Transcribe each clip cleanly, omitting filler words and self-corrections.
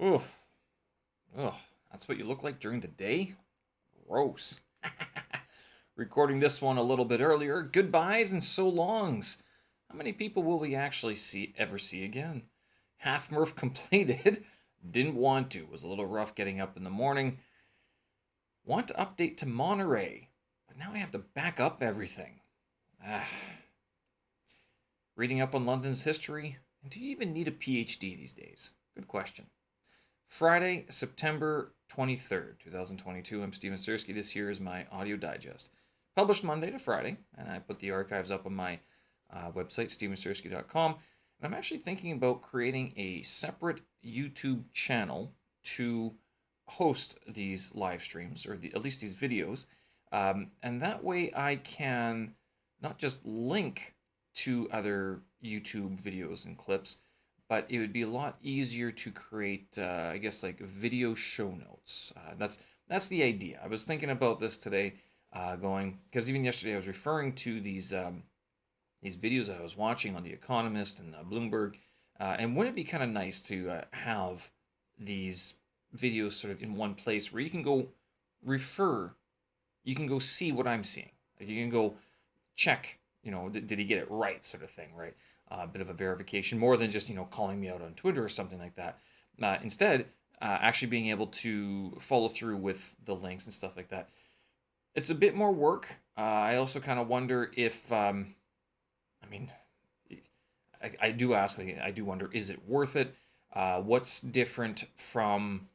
Oof. Ugh. That's what you look like during the day? Gross. Recording this one a little bit earlier. Goodbyes and so longs. How many people will we actually ever see again? Half Murph completed. Didn't want to. Was a little rough getting up in the morning. Want to update to Monterey, but now I have to back up everything. Ah. Reading up on London's history. And do you even need a PhD these days? Good question. Friday, September 23rd, 2022. I'm Steven Sersky. This here is my audio digest. Published Monday to Friday, and I put the archives up on my website, stevensersky.com. And I'm actually thinking about creating a separate YouTube channel to host these live streams, or at least these videos. And that way I can not just link to other YouTube videos and clips, but it would be a lot easier to create, I guess, like video show notes. That's the idea. I was thinking about this today, going because even yesterday I was referring to these videos that I was watching on The Economist and Bloomberg, and wouldn't it be kind of nice to have these videos sort of in one place where you can go refer, you can go see what I'm seeing. Like you can go check, did he get it right, sort of thing, right? A bit of a verification, more than just calling me out on Twitter or something like that. Instead, actually being able to follow through with the links and stuff like that. It's a bit more work. I also kind of wonder if, I mean, I do ask, I do wonder, is it worth it? What's different from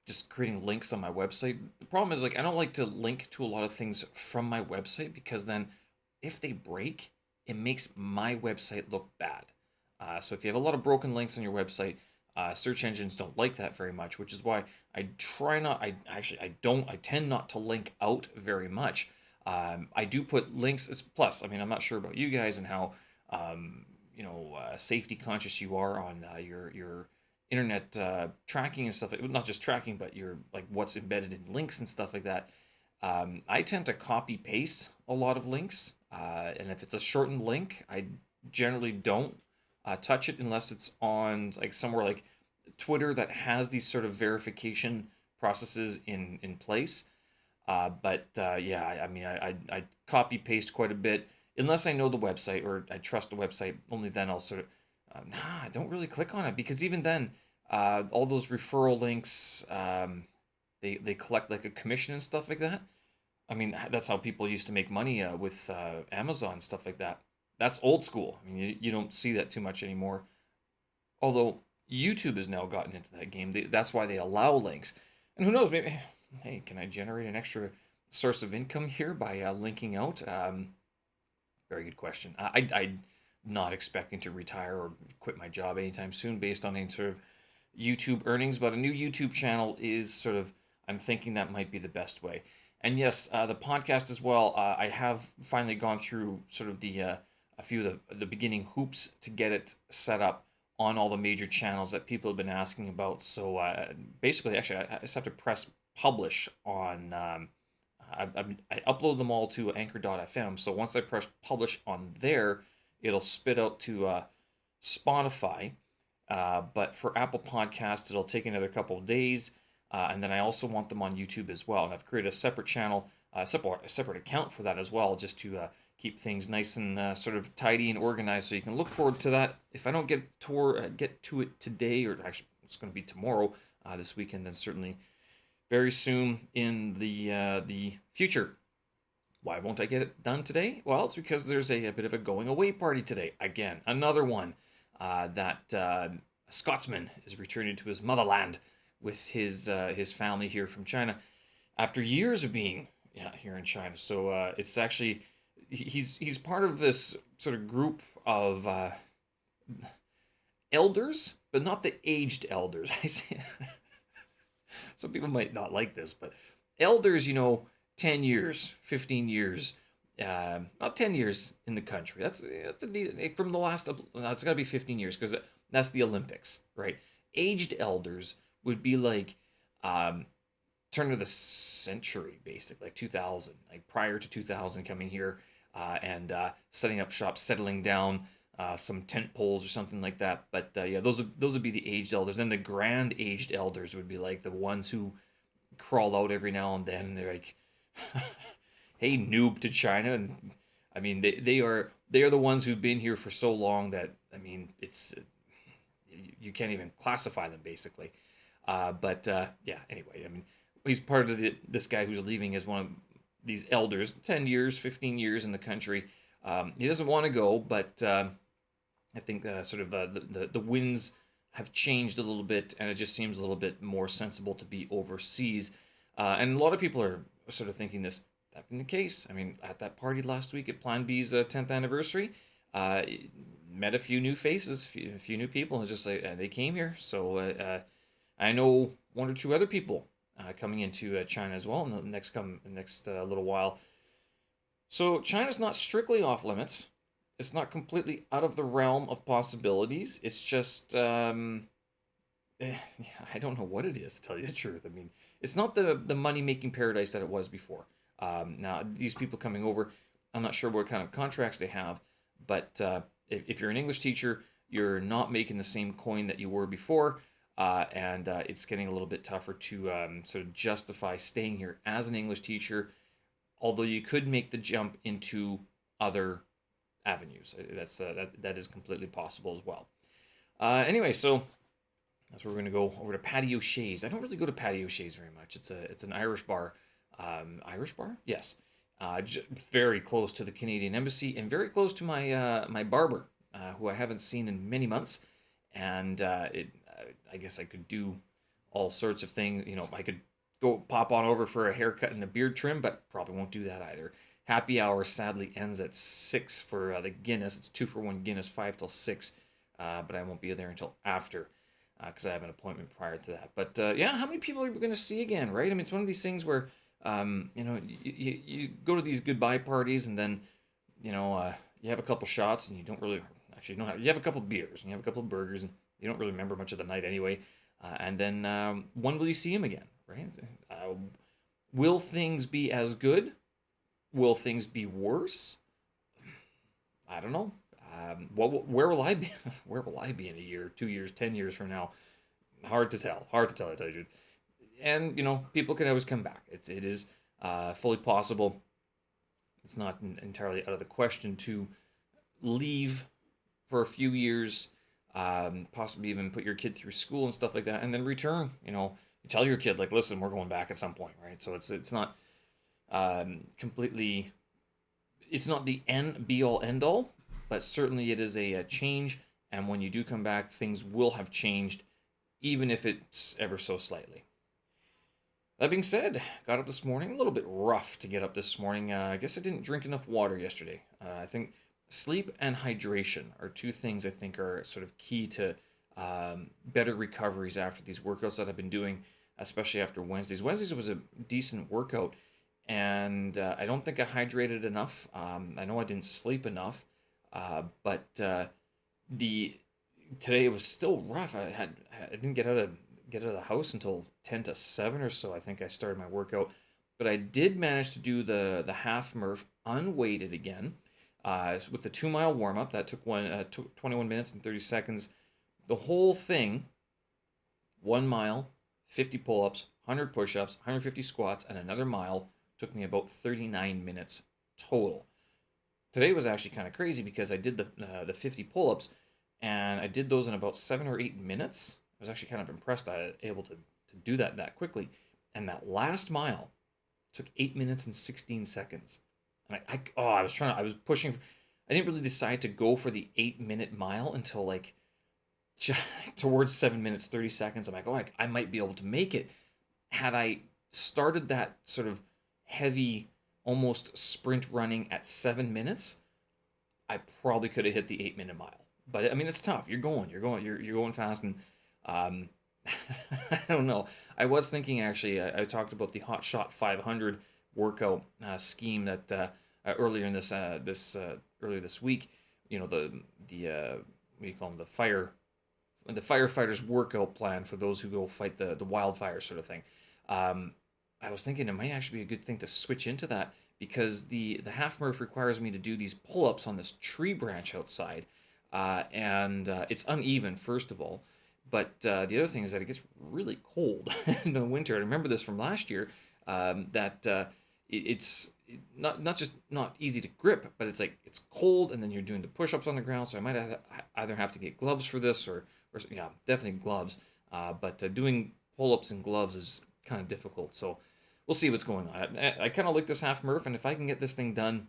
just creating links on my website? The problem is, like, I don't like to link to a lot of things from my website because then if they break, it makes my website look bad. So if you have a lot of broken links on your website, search engines don't like that very much, which is why I try not, I tend not to link out very much. I do put links, plus, I mean, I'm not sure about you guys and how, safety conscious you are on your internet tracking and stuff, not just tracking, but your, like, what's embedded in links and stuff like that. I tend to copy paste a lot of links, and if it's a shortened link, I generally don't touch it unless it's on like somewhere like Twitter that has these sort of verification processes in place. Yeah, I mean, I copy paste quite a bit unless I know the website or I trust the website. Only then I'll sort of I don't really click on it because even then, all those referral links, they collect like a commission and stuff like that. I mean, that's how people used to make money with Amazon and stuff like that. That's old school. I mean, you don't see that too much anymore. Although YouTube has now gotten into that game. That's why they allow links. And who knows, maybe, hey, can I generate an extra source of income here by linking out? Very good question. I'm not expecting to retire or quit my job anytime soon based on any sort of YouTube earnings, but a new YouTube channel is sort of, I'm thinking that might be the best way. And yes, the podcast as well. I have finally gone through sort of a few of the beginning hoops to get it set up on all the major channels that people have been asking about. So basically, actually, I just have to press publish on. I upload them all to Anchor.fm. So once I press publish on there, it'll spit out to Spotify. But for Apple Podcasts, it'll take another couple of days. And then I also want them on YouTube as well. And I've created a separate channel, a separate account for that as well, just to keep things nice and sort of tidy and organized. So you can look forward to that. If I don't get to it today, or actually it's going to be tomorrow, this weekend, then certainly very soon in the future. Why won't I get it done today? Well, it's because there's a bit of a going away party today. Again, another one that a Scotsman is returning to his motherland with his family here from China after years of being here in China. So it's actually he's part of this sort of group of elders, but not the aged elders. I say some people might not like this, but elders, 10 years, 15 years, not 10 years in the country. That's a decent, from the last. It's got to be 15 years because that's the Olympics, right? Aged elders would be like turn of the century, basically, like 2000, like prior to 2000, coming here and setting up shop, settling down, some tent poles or something like that. But yeah, those would be the aged elders. And the grand aged elders would be like the ones who crawl out every now and then. And they're like, "Hey, noob to China," and I mean they are the ones who've been here for so long that I mean it's you can't even classify them basically. But yeah, anyway, I mean he's part of this guy who's leaving as one of these elders, 10 years, 15 years in the country. He doesn't want to go, but I think sort of the winds have changed a little bit, and it just seems a little bit more sensible to be overseas. And a lot of people are sort of thinking this. That being the case, I mean, at that party last week at Plan B's 10th anniversary, uh, met a few new faces, a few new people, and just like they came here. So I know one or two other people coming into China as well in the next little while. So China's not strictly off limits. It's not completely out of the realm of possibilities. It's just yeah, I don't know what it is to tell you the truth. I mean, it's not the money making paradise that it was before. Now these people coming over, I'm not sure what kind of contracts they have, but if you're an English teacher, you're not making the same coin that you were before, and it's getting a little bit tougher to sort of justify staying here as an English teacher. Although you could make the jump into other avenues, that is completely possible as well. Anyway, so that's where we're going to go over to Patio Shays. I don't really go to Patio Shays very much. It's an Irish bar. Irish bar? Yes. Very close to the Canadian Embassy and very close to my barber, who I haven't seen in many months. And I guess I could do all sorts of things. You know, I could go pop on over for a haircut and a beard trim, but probably won't do that either. Happy hour sadly ends at 6 for the Guinness. It's 2 for 1 Guinness, 5 till 6. But I won't be there until after because I have an appointment prior to that. But yeah, how many people are we going to see again, right? I mean, it's one of these things where, you know, you go to these goodbye parties and then, you know, you have a couple shots and you don't really, actually, you have a couple beers and you have a couple burgers and you don't really remember much of the night anyway. And then when will you see him again, right? Will things be as good? Will things be worse? I don't know. Where will I be? Where will I be in a year, 2 years, 10 years from now? Hard to tell. Hard to tell. I tell you. And you know, people can always come back. It is fully possible. It's not entirely out of the question to leave for a few years, possibly even put your kid through school and stuff like that, and then return. You know, you tell your kid like, listen, we're going back at some point, right? So it's not completely. It's not the end be all end all, but certainly it is a change. And when you do come back, things will have changed, even if it's ever so slightly. That being said, got up this morning, a little bit rough to get up this morning. I guess I didn't drink enough water yesterday. I think sleep and hydration are two things I think are sort of key to better recoveries after these workouts that I've been doing, especially after Wednesdays. Wednesdays was a decent workout, and I don't think I hydrated enough. I know I didn't sleep enough, but the today it was still rough. I didn't get out of the house until 10 to 7 or so. I think I started my workout, but I did manage to do the half Murph unweighted again, with the 2 mile warm up that took 21 minutes and 30 seconds. The whole thing, 1 mile, 50 pull-ups, 100 push-ups, 150 squats, and another mile took me about 39 minutes total. Today was actually kind of crazy because I did the 50 pull-ups, and I did those in about 7 or 8 minutes. I was actually kind of impressed that I was able to do that quickly. And that last mile took 8 minutes and 16 seconds. And I was pushing. I didn't really decide to go for the 8 minute mile until like towards 7 minutes, 30 seconds. I'm like, oh, I might be able to make it. Had I started that sort of heavy, almost sprint running at 7 minutes, I probably could have hit the 8 minute mile. But I mean, it's tough. You're going fast, and I don't know. I was thinking actually. I talked about the Hot Shot 500 workout scheme that earlier in earlier this week. You know the what do you call them, the firefighters workout plan for those who go fight the wildfire sort of thing. I was thinking it might actually be a good thing to switch into that because the half Murph requires me to do these pull ups on this tree branch outside. and it's uneven, first of all. But the other thing is that it gets really cold in the winter. I remember this from last year, that it's not just not easy to grip, but it's like it's cold, and then you're doing the push-ups on the ground. So I might either have to get gloves for this, or yeah, definitely gloves. But doing pull-ups in gloves is kind of difficult. So we'll see what's going on. I kind of like this half Murph, and if I can get this thing done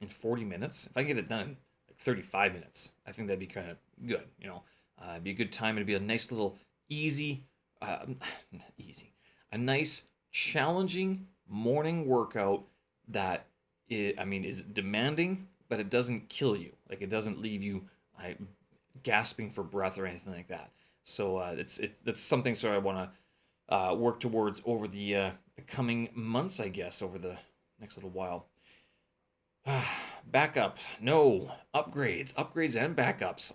in 40 minutes, if I get it done in like 35 minutes, I think that'd be kind of good. It'd be a good time. It'd be a nice little easy, easy, a nice challenging morning workout that is demanding, but it doesn't kill you. Like, it doesn't leave you gasping for breath or anything like that. So that's something I want to work towards over the coming months, I guess, over the next little while. Backup, no, upgrades and backups.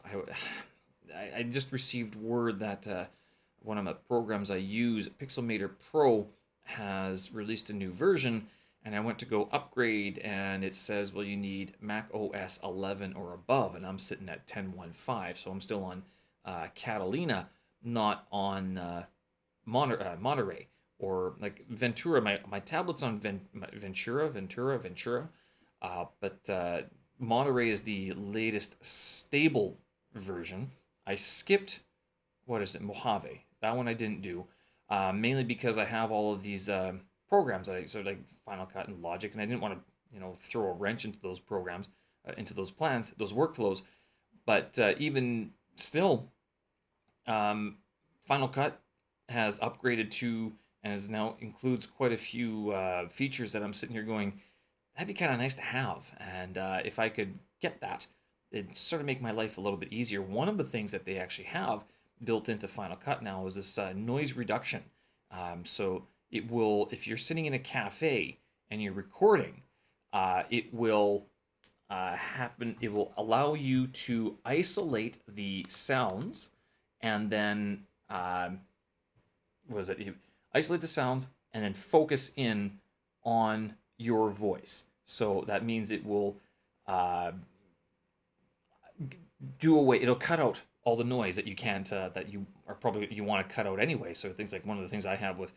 I just received word that one of the programs I use, Pixelmator Pro, has released a new version, and I went to go upgrade, and it says, well, you need Mac OS 11 or above, and I'm sitting at 10.1.5, so I'm still on Catalina, not on Monterey, or like Ventura. My tablet's on Ventura, but Monterey is the latest stable version. I skipped, what is it, Mojave. That one I didn't do, mainly because I have all of these programs that like Final Cut and Logic, and I didn't want to, throw a wrench into those programs, into those plans, those workflows. But even still, Final Cut has upgraded to, and is now includes quite a few features that I'm sitting here going, that'd be kind of nice to have. And if I could get that, it'd sort of make my life a little bit easier. One of the things that they actually have built into Final Cut now is this noise reduction. So it will, if you're sitting in a cafe and you're recording, it will happen. It will allow you to isolate the sounds, and then You isolate the sounds and then focus in on your voice. So that means it will do away. It'll cut out all the noise that you can't, that you want to cut out anyway. So things like, one of the things I have with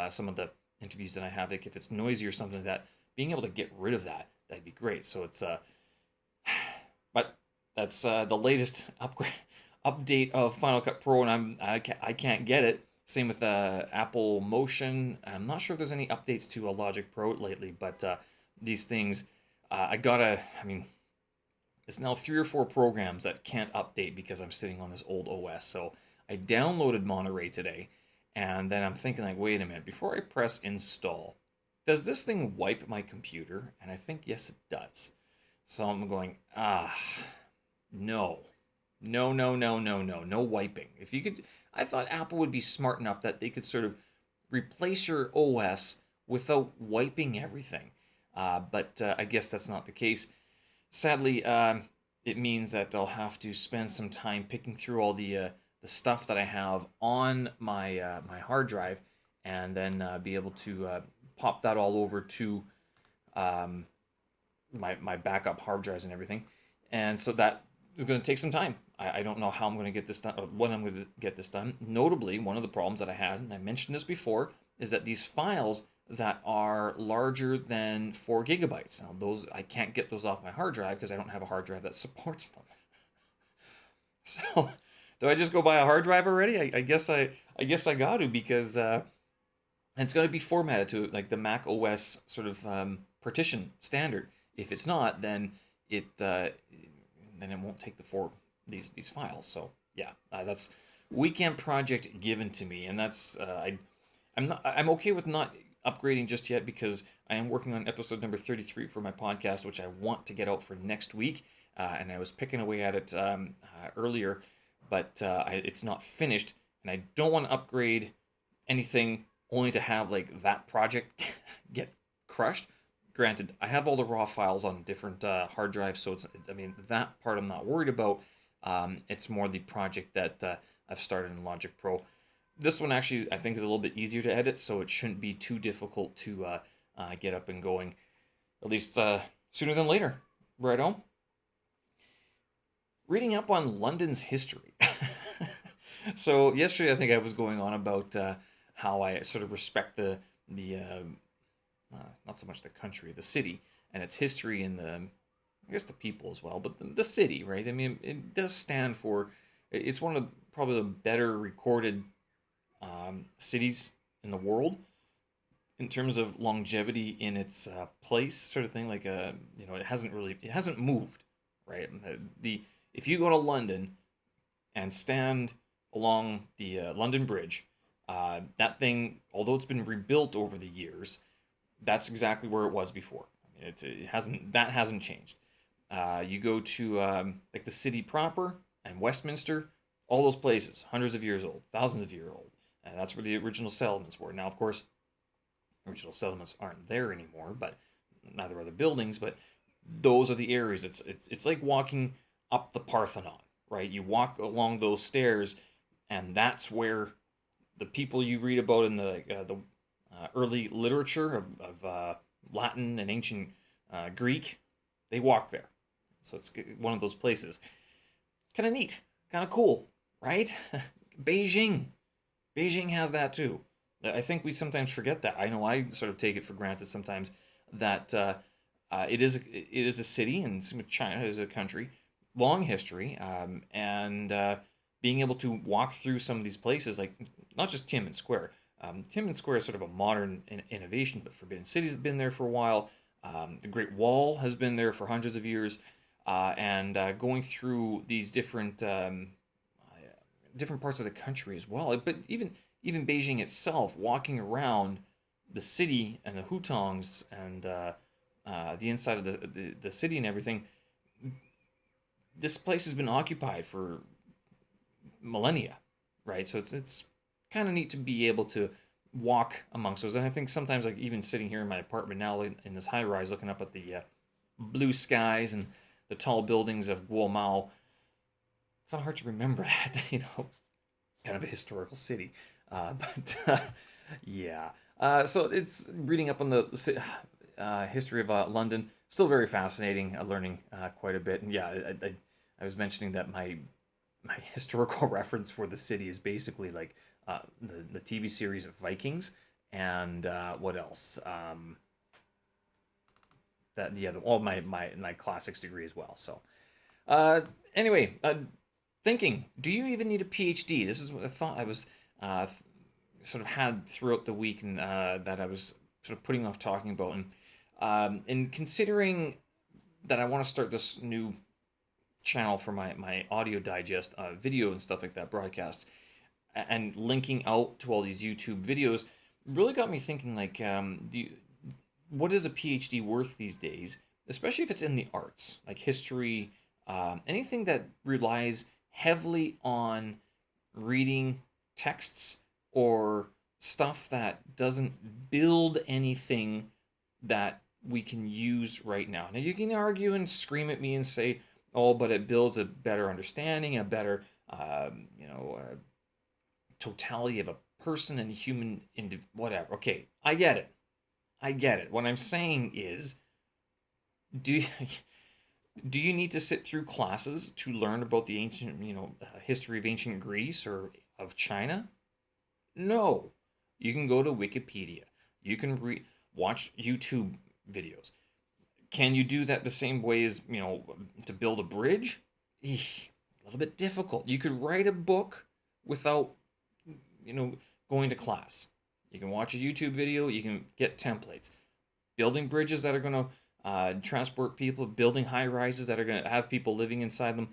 some of the interviews that I have, like if it's noisy or something, that being able to get rid of that'd be great. So it's but that's the latest update of Final Cut Pro, and I can't get it. Same with Apple Motion. I'm not sure if there's any updates to Logic Pro lately, but these things, it's now 3 or 4 programs that can't update because I'm sitting on this old OS. So I downloaded Monterey today, and then I'm thinking, like, wait a minute, before I press install, does this thing wipe my computer? And I think, yes, it does. So I'm going, no. No wiping. If you could, I thought Apple would be smart enough that they could sort of replace your OS without wiping everything. But I guess that's not the case. Sadly, it means that I'll have to spend some time picking through all the stuff that I have on my my hard drive, and then be able to pop that all over to my backup hard drives and everything. And so that is going to take some time. I don't know how I'm going to get this done, or when I'm going to get this done. Notably, one of the problems that I had, and I mentioned this before, is that these files that are larger than 4 gigabytes. Now, those, I can't get those off my hard drive because I don't have a hard drive that supports them. So, do I just go buy a hard drive already? I guess I got to, because it's going to be formatted to like the Mac OS sort of partition standard. If it's not, then it won't take these files. So yeah, that's weekend project given to me, and that's I'm okay with not upgrading just yet, because I am working on episode number 33 for my podcast, which I want to get out for next week, and I was picking away at it earlier, but it's not finished, and I don't want to upgrade anything only to have like that project get crushed. Granted, I have all the raw files on different hard drives, so that part I'm not worried about. It's more the project that I've started in Logic Pro. This one actually, I think, is a little bit easier to edit, so it shouldn't be too difficult to get up and going, at least sooner than later. Right on. reading up on London's history. So yesterday, I think I was going on about how I sort of respect the not so much the country, the city, and its history, and I guess the people as well, but the city, right? I mean, it does stand for. It's one of probably the better recorded cities in the world in terms of longevity in its place, sort of thing. Like it hasn't moved, right? The If you go to London and stand along the London Bridge, that thing, although it's been rebuilt over the years, that's exactly where it was before. I mean, it hasn't changed. You go to like the city proper and Westminster, all those places, hundreds of years old, thousands of years old, and that's where the original settlements were. Now, of course, original settlements aren't there anymore, but neither are the buildings. But those are the areas. It's like walking up the Parthenon, right? You walk along those stairs, and that's where the people you read about in the early literature of Latin and ancient Greek, they walk there. So it's one of those places. Kind of neat, kind of cool, right? Beijing. Beijing has that too. I think we sometimes forget that. I know I sort of take it for granted sometimes that it is a city, and China is a country, long history, and being able to walk through some of these places, like not just Tiananmen Square. Tiananmen Square is sort of a modern innovation, but Forbidden City's been there for a while. The Great Wall has been there for hundreds of years, and going through these different parts of the country as well. But even Beijing itself, walking around the city and the hutongs and the inside of the city and everything, this place has been occupied for millennia, right? So it's kind of neat to be able to walk amongst those. And I think sometimes, like even sitting here in my apartment now in this high rise, looking up at the blue skies and the tall buildings of Guomao, kind of hard to remember that, kind of a historical city. But yeah. So it's reading up on the history of London. Still very fascinating. Learning quite a bit. And yeah, I was mentioning that my historical reference for the city is basically like the TV series of Vikings, and what else? All my classics degree as well. So anyway, thinking, do you even need a PhD? This is what I thought I was sort of had throughout the week, and that I was sort of putting off talking about, and considering that I want to start this new channel for my audio digest, video and stuff like that, broadcasts, and linking out to all these YouTube videos, really got me thinking, like, what is a PhD worth these days, especially if it's in the arts, like history, anything that relies heavily on reading texts or stuff that doesn't build anything that we can use right now. Now, you can argue and scream at me and say, oh, but it builds a better understanding, a better, totality of a person and human, whatever. Okay, I get it. I get it. What I'm saying is, do you, do you need to sit through classes to learn about the ancient, history of ancient Greece or of China? No. You can go to Wikipedia. You can watch YouTube videos. Can you do that the same way as, to build a bridge? A little bit difficult. You could write a book without, going to class. You can watch a YouTube video. You can get templates. Building bridges that are going to transport people, building high rises that are going to have people living inside them.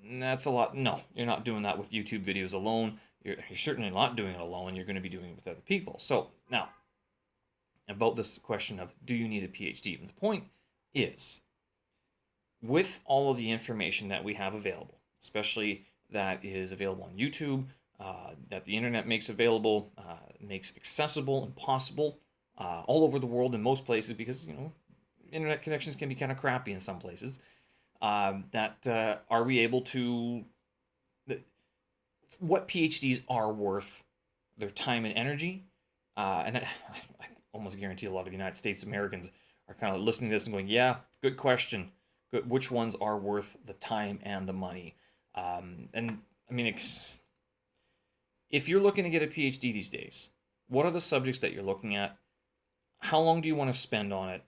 That's a lot. No, you're not doing that with YouTube videos alone. You're certainly not doing it alone. You're going to be doing it with other people. So now, about this question of, do you need a PhD? And the point is, with all of the information that we have available, especially that is available on YouTube, that the internet makes available, makes accessible and possible all over the world in most places, because, internet connections can be kind of crappy in some places, are we able to, what PhDs are worth their time and energy? And I almost guarantee a lot of United States Americans are kind of listening to this and going, yeah, good question. which ones are worth the time and the money. And I mean, if you're looking to get a PhD these days, what are the subjects that you're looking at? How long do you want to spend on it?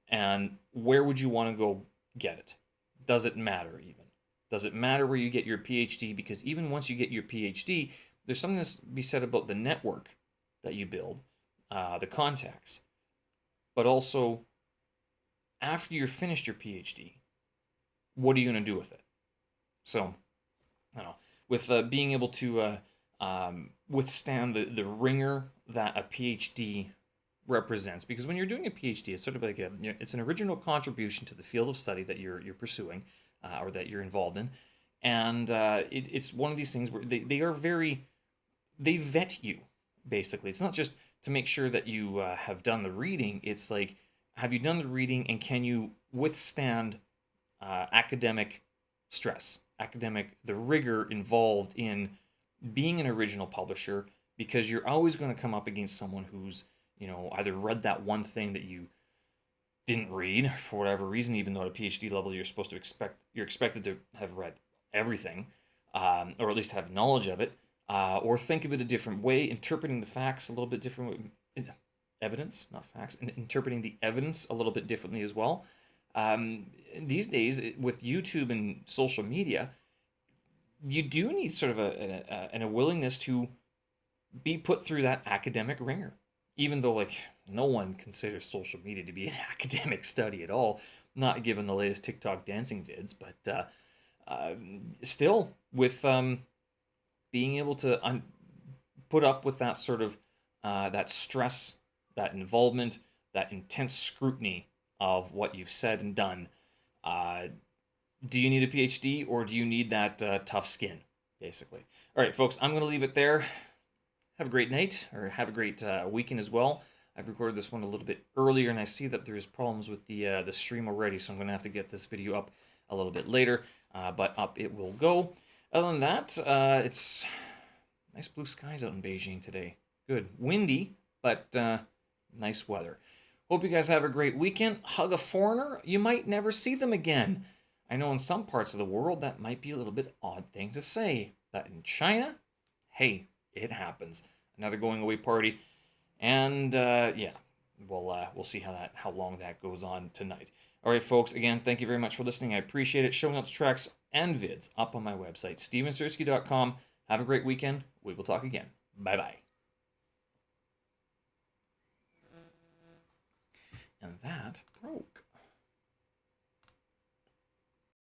And where would you want to go get it? Does it matter even? Does it matter where you get your PhD? Because even once you get your PhD, there's something to be said about the network that you build, the contacts, but also after you're finished your PhD, what are you going to do with it? So, I don't know, with being able to withstand the ringer that a PhD represents, because when you're doing a PhD, it's sort of like it's an original contribution to the field of study that you're pursuing or that you're involved in, and it's one of these things where they vet you basically. It's not just to make sure that you have done the reading. It's like, have you done the reading and can you withstand academic stress, the rigor involved in being an original publisher, because you're always going to come up against someone who's, either read that one thing that you didn't read for whatever reason, even though at a PhD level you're expected to have read everything, or at least have knowledge of it, or think of it a different way, interpreting the facts a little bit different, evidence, not facts, and interpreting the evidence a little bit differently as well. These days, with YouTube and social media, you do need sort of a willingness to be put through that academic ringer, even though like no one considers social media to be an academic study at all, not given the latest TikTok dancing vids, but still with being able to put up with that sort of that stress, that involvement, that intense scrutiny of what you've said and done. Do you need a PhD or do you need that tough skin, basically? All right, folks, I'm going to leave it there. Have a great night, or have a great weekend as well. I've recorded this one a little bit earlier, and I see that there's problems with the stream already, so I'm going to have to get this video up a little bit later, but up it will go. Other than that, it's nice blue skies out in Beijing today. Good. Windy, but nice weather. Hope you guys have a great weekend. Hug a foreigner. You might never see them again. I know in some parts of the world that might be a little bit odd thing to say. But in China, hey, it happens. Another going away party. And yeah, we'll see how long that goes on tonight. All right, folks, again, thank you very much for listening. I appreciate it. Show notes, tracks, and vids up on my website, stevensersky.com. Have a great weekend. We will talk again. Bye-bye. And that broke.